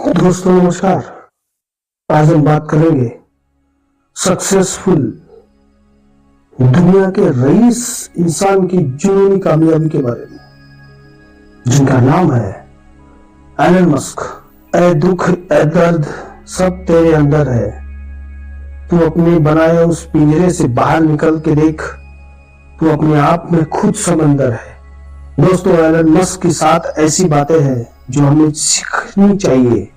दोस्तों नमस्कार। आज हम बात करेंगे सक्सेसफुल दुनिया के रईस इंसान की जुनूनी कामयाबी के बारे में, जिनका नाम है एलन मस्क। ए दुख ए दर्द सब तेरे अंदर है, तू अपने बनाए उस पिंजरे से बाहर निकल के देख, तू अपने आप में खुद समंदर है। दोस्तों, एलन मस्क के साथ ऐसी बातें हैं जो हमें सीखनी चाहिए।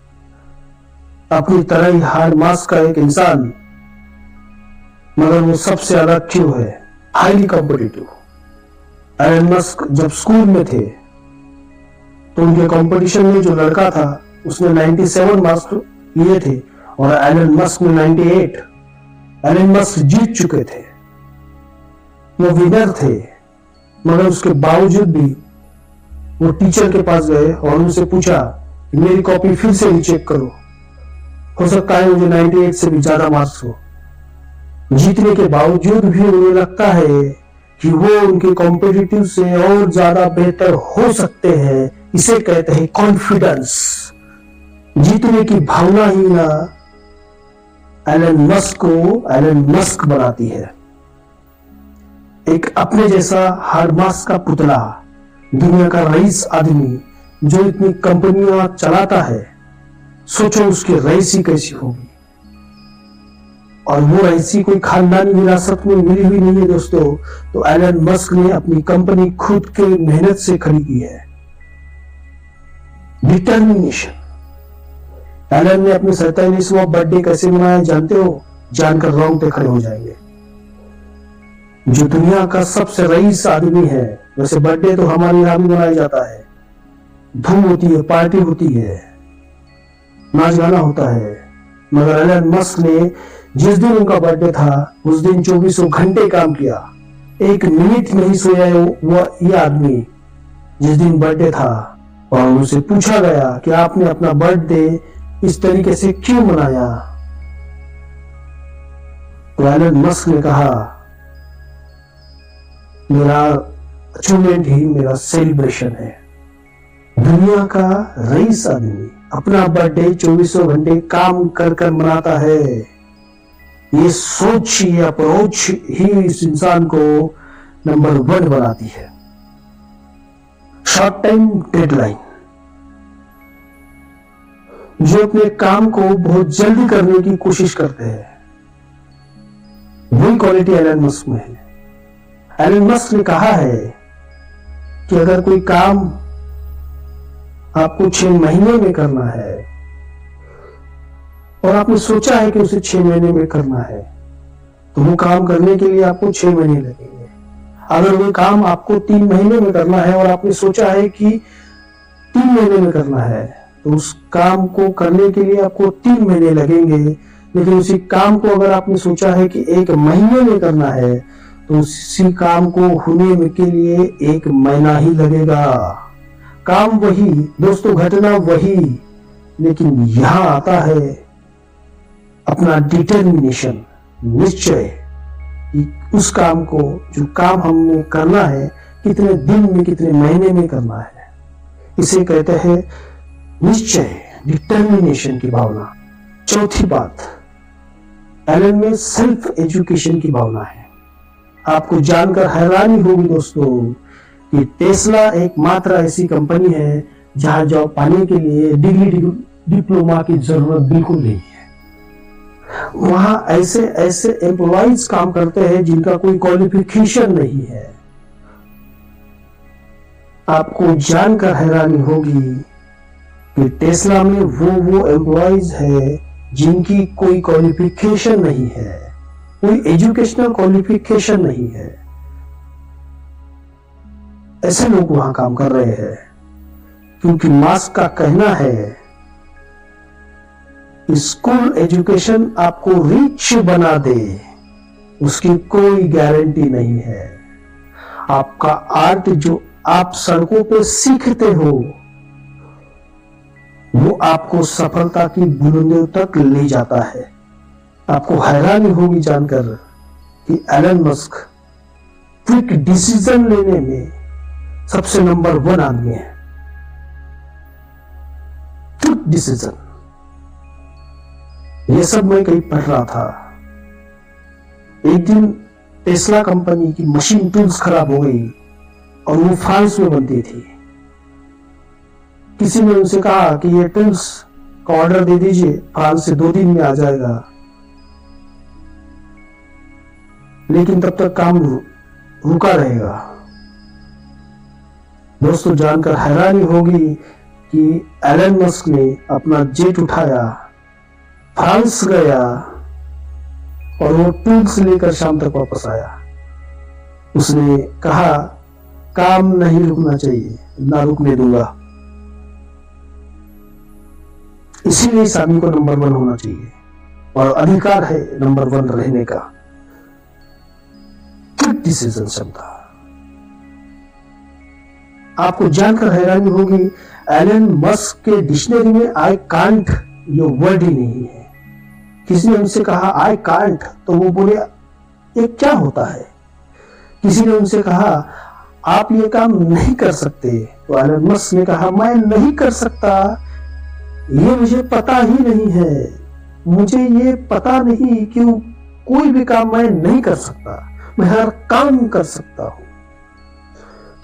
अपनी तरह ही हार्ड मास्क का एक इंसान, मगर वो सबसे अलग क्यों है? Highly competitive. एलन मस्क जब स्कूल में थे तो उनके कंपटीशन में जो लड़का था उसने 97 मार्क्स लिए थे और एलन मस्क ने 98। एलन मस्क जीत चुके थे, वो विनर थे, मगर उसके बावजूद भी वो टीचर के पास गए और उनसे पूछा कि मेरी कॉपी फिर से रीचेक करो, हो सकता है मुझे 98 से भी ज्यादा मार्क्स हो। जीतने के बावजूद भी उन्हें लगता है कि वो उनके कॉम्पिटिटिव से और ज्यादा बेहतर हो सकते हैं। इसे कहते हैं कॉन्फिडेंस। जीतने की भावना ही ना एलन मस्क को एलन मस्क बनाती है। एक अपने जैसा हार्ड मास्क का पुतला, दुनिया का रईस आदमी जो इतनी कंपनियां चलाता है, सोचो उसकी रईसी कैसी होगी। और वो रईसी कोई खानदानी विरासत में मिली हुई नहीं है दोस्तों। तो एलन मस्क ने अपनी कंपनी खुद के मेहनत से खड़ी की है। डिटर्मिनेशन। एलन ने अपने 47वां बर्थडे कैसे मनाया जानते हो? जानकर रोंगटे खड़े हो जाएंगे। जो दुनिया का सबसे रईस आदमी है, वैसे बर्थडे तो हमारे यहां भी मनाया जाता है, धूम होती है, पार्टी होती है, नाच गाना होता है। मगर एलन मस्क ने जिस दिन उनका बर्थडे था उस दिन 24 घंटे काम किया, एक मिनट नहीं सोया ये आदमी जिस दिन बर्थडे था। और उनसे पूछा गया कि आपने अपना बर्थडे इस तरीके से क्यों मनाया? तो एलन मस्क ने कहा, मेरा अचीवमेंट ही मेरा सेलिब्रेशन है। दुनिया का रईस आदमी अपना बर्थडे 24 घंटे काम कर कर मनाता है। ये सोच, ये अप्रोच ही इस इंसान को नंबर 1 बनाती है। Short time deadline. जो अपने काम को बहुत जल्दी करने की कोशिश करते हैं, वही क्वालिटी एलन मस्क में है। एलन मस्क ने कहा है कि अगर कोई काम आपको 6 महीने में करना है और आपने सोचा है कि उसे 6 महीने में करना है, तो वो काम करने के लिए आपको 6 महीने लगेंगे। अगर वो काम आपको 3 महीने में करना है और आपने सोचा है कि 3 महीने में करना है, तो उस काम को करने के लिए आपको 3 महीने लगेंगे। लेकिन उसी काम को अगर आपने सोचा है कि 1 महीने में करना है, तो उसी काम को होने के लिए 1 महीना ही लगेगा। काम वही दोस्तों, घटना वही, लेकिन यहां आता है अपना डिटर्मिनेशन, निश्चय कि उस काम को, जो काम हमने करना है, कितने दिन में, कितने महीने में करना है। इसे कहते हैं निश्चय, डिटर्मिनेशन की भावना। चौथी बात, एलन में सेल्फ एजुकेशन की भावना है। आपको जानकर हैरानी होगी दोस्तों कि टेस्ला एकमात्र ऐसी कंपनी है जहां जॉब पाने के लिए डिग्री डिप्लोमा की जरूरत बिल्कुल नहीं है। वहां ऐसे ऐसे एम्प्लॉइज काम करते हैं जिनका कोई क्वालिफिकेशन नहीं है। आपको जानकर हैरानी होगी कि टेस्ला में वो एम्प्लॉइज है जिनकी कोई क्वालिफिकेशन नहीं है, कोई एजुकेशनल क्वालिफिकेशन नहीं है। ऐसे लोग वहां काम कर रहे हैं क्योंकि मास्क का कहना है स्कूल एजुकेशन आपको रिच बना दे, उसकी कोई गारंटी नहीं है। आपका आर्ट जो आप सड़कों पे सीखते हो, वो आपको सफलता की बुलंदियों तक ले जाता है। आपको हैरानी होगी जानकर कि एलन मस्क क्विक डिसीजन लेने में सबसे नंबर 1 आदमी है। Quick decision. ये सब मैं कहीं पढ़ रहा था। एक दिन टेस्ला कंपनी की मशीन टूल्स खराब हो गई और वो फ्रांस में बनती थी। किसी ने उनसे कहा कि ये टूल्स का ऑर्डर दे दीजिए, फ्रांस से 2 दिन में आ जाएगा। लेकिन तब तक काम रुका रहेगा। दोस्तों, जानकर हैरानी होगी कि एलन मस्क ने अपना जेट उठाया, फ्रांस गया और वो टूल्स लेकर शाम तक वापस आया। उसने कहा, काम नहीं रुकना चाहिए, ना रुकने दूंगा। इसीलिए इस आदमी को नंबर 1 होना चाहिए और अधिकार है नंबर 1 रहने का। क्विक डिसीजन क्षमता। आपको जानकर हैरानी होगी, एलन मस्क के डिक्शनरी में आई कांट ये वर्ड ही नहीं है। किसी ने उनसे कहा आई कांट, तो वो बोले ये क्या होता है। किसी ने उनसे कहा आप ये काम नहीं कर सकते, तो एलन मस्क ने कहा मैं नहीं कर सकता, ये मुझे पता ही नहीं है, मुझे ये पता नहीं कि कोई भी काम मैं नहीं कर सकता, मैं हर काम कर सकता हूं।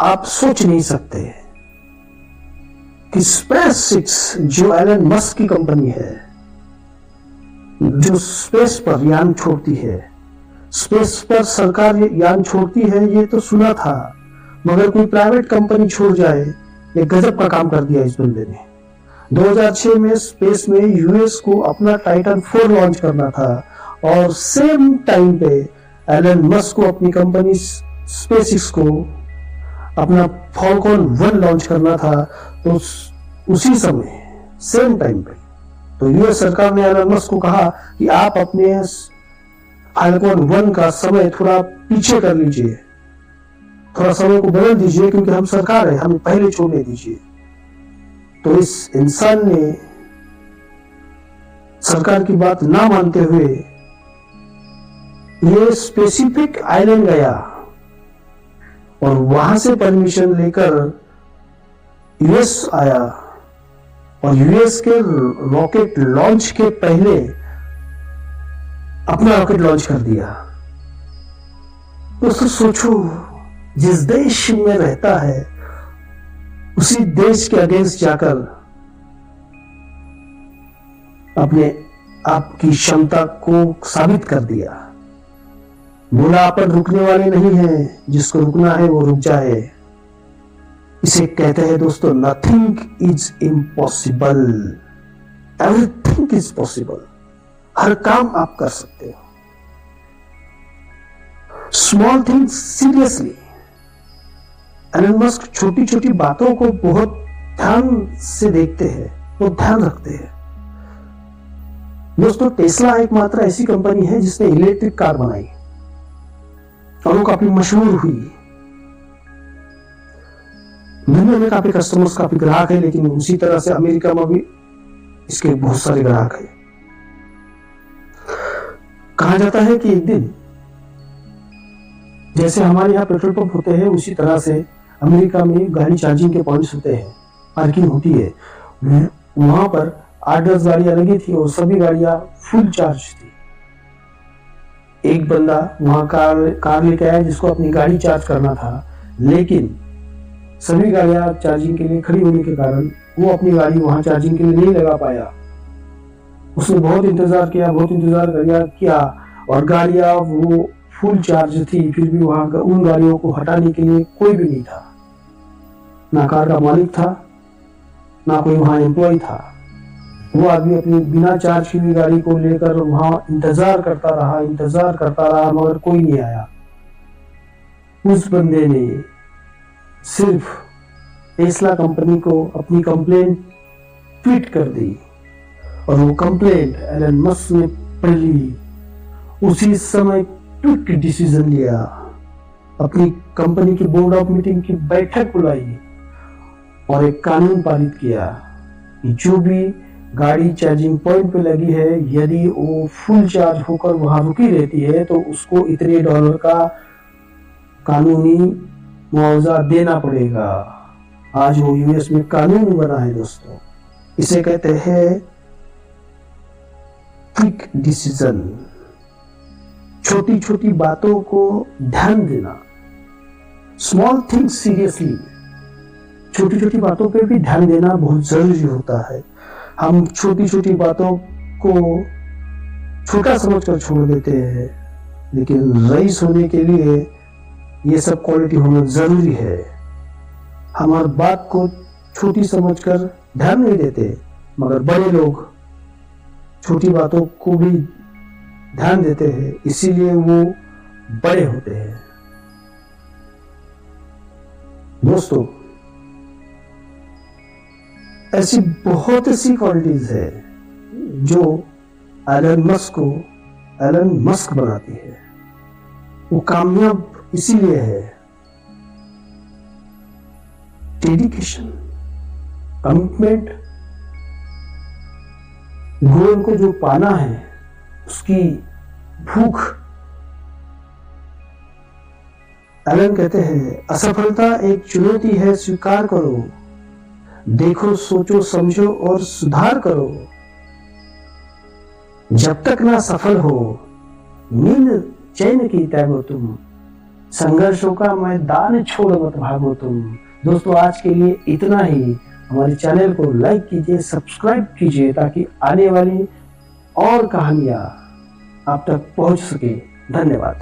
आप सोच नहीं सकते कि स्पेसएक्स जो एलन मस्क की कंपनी है, जो स्पेस पर यान छोड़ती है, स्पेस पर सरकार यान छोड़ती है ये तो सुना था, मगर कोई प्राइवेट कंपनी छोड़ जाए, ये गजब का काम कर दिया इस बंदे ने। 2006 में स्पेस में यूएस को अपना टाइटन 4 लॉन्च करना था और सेम टाइम पे एलन मस्क को अपनी कंपनी स्पेसएक्स को अपना फॉल्कन 1 लॉन्च करना था। तो उसी समय सेम टाइम पे तो यूएस सरकार ने एलन मस्क को कहा कि आप अपने फॉल्कन 1 का समय थोड़ा पीछे कर लीजिए, थोड़ा समय को बदल दीजिए, क्योंकि हम सरकार है, हमें पहले छोड़ने दीजिए। तो इस इंसान ने सरकार की बात ना मानते हुए ये स्पेसिफिक आइलैंड गया और वहां से परमिशन लेकर यूएस आया और यूएस के रॉकेट लॉन्च के पहले अपना रॉकेट लॉन्च कर दिया। दोस्तों सोचो, जिस देश में रहता है उसी देश के अगेंस्ट जाकर अपने आपकी क्षमता को साबित कर दिया। बोला अपन रुकने वाले नहीं हैं, जिसको रुकना है वो रुक जाए। इसे कहते हैं दोस्तों, nothing is impossible, everything is possible. हर काम आप कर सकते हो। Small things seriously. Elon Musk छोटी छोटी बातों को बहुत ध्यान से देखते हैं, बहुत ध्यान रखते हैं। दोस्तों, टेस्ला एकमात्र ऐसी कंपनी है जिसने इलेक्ट्रिक कार बनाई और वो काफी मशहूर हुई। दुनिया में काफी कस्टमर्स, काफी ग्राहक है, लेकिन उसी तरह से अमेरिका में भी इसके बहुत सारे ग्राहक है। कहा जाता है कि एक दिन जैसे हमारे यहाँ पेट्रोल पंप होते हैं, उसी तरह से अमेरिका में गाड़ी चार्जिंग के पॉइंट्स होते हैं, पार्किंग होती है। वहां पर 8-10 गाड़ियां लगी थी और सभी गाड़ियां फुल चार्ज थी। एक बंदा वहां कार लेके आया जिसको अपनी गाड़ी चार्ज करना था, लेकिन सभी गाड़ियां चार्जिंग के लिए खड़ी होने के कारण वो अपनी गाड़ी वहां चार्जिंग के लिए नहीं लगा पाया। उसने बहुत इंतजार किया और गाड़ियां वो फुल चार्ज थी, फिर भी वहां उन गाड़ियों को हटाने के लिए कोई भी नहीं था। ना कार का मालिक था, ना कोई वहां एम्प्लॉय था। वो आदमी अपनी बिना चार्ज की गाड़ी को लेकर वहां इंतजार करता रहा, मगर कोई नहीं आया। उस बंदे ने सिर्फ टेस्ला कंपनी को अपनी कंप्लेंट ट्वीट कर दी और वो कंप्लेंट एलन मस्क ने पढ़ ली। उसी समय क्विक डिसीजन लिया, अपनी कंपनी की बोर्ड ऑफ मीटिंग की बैठक बुलाई और एक कानून पारित किया कि जो भी गाड़ी चार्जिंग पॉइंट पे लगी है, यदि वो फुल चार्ज होकर वहां रुकी रहती है तो उसको इतने $, का कानूनी मुआवजा देना पड़ेगा। आज वो यूएस में कानून बना है दोस्तों। इसे कहते हैं क्विक डिसीजन, छोटी छोटी बातों को ध्यान देना, स्मॉल थिंग्स सीरियसली, छोटी छोटी बातों पे भी ध्यान देना बहुत जरूरी होता है। हम छोटी छोटी बातों को छोटा समझकर छोड़ देते हैं, लेकिन रईस होने के लिए ये सब क्वालिटी होना जरूरी है। हम हर बात को छोटी समझकर ध्यान नहीं देते, मगर बड़े लोग छोटी बातों को भी ध्यान देते हैं, इसीलिए वो बड़े होते हैं। दोस्तों, ऐसी बहुत सी क्वालिटीज है जो एलन मस्क को एलन मस्क बनाती है। वो कामयाब इसीलिए है, डेडिकेशन, कमिटमेंट, गोल को जो पाना है उसकी भूख। एलन कहते हैं, असफलता एक चुनौती है, स्वीकार करो, देखो, सोचो, समझो और सुधार करो। जब तक ना सफल हो, नींद चैन की त्यागो तुम, संघर्षों का मैदान छोड़ मत भागो तुम। दोस्तों, आज के लिए इतना ही। हमारे चैनल को लाइक कीजिए, सब्सक्राइब कीजिए, ताकि आने वाली और कहानियां आप तक पहुंच सके। धन्यवाद।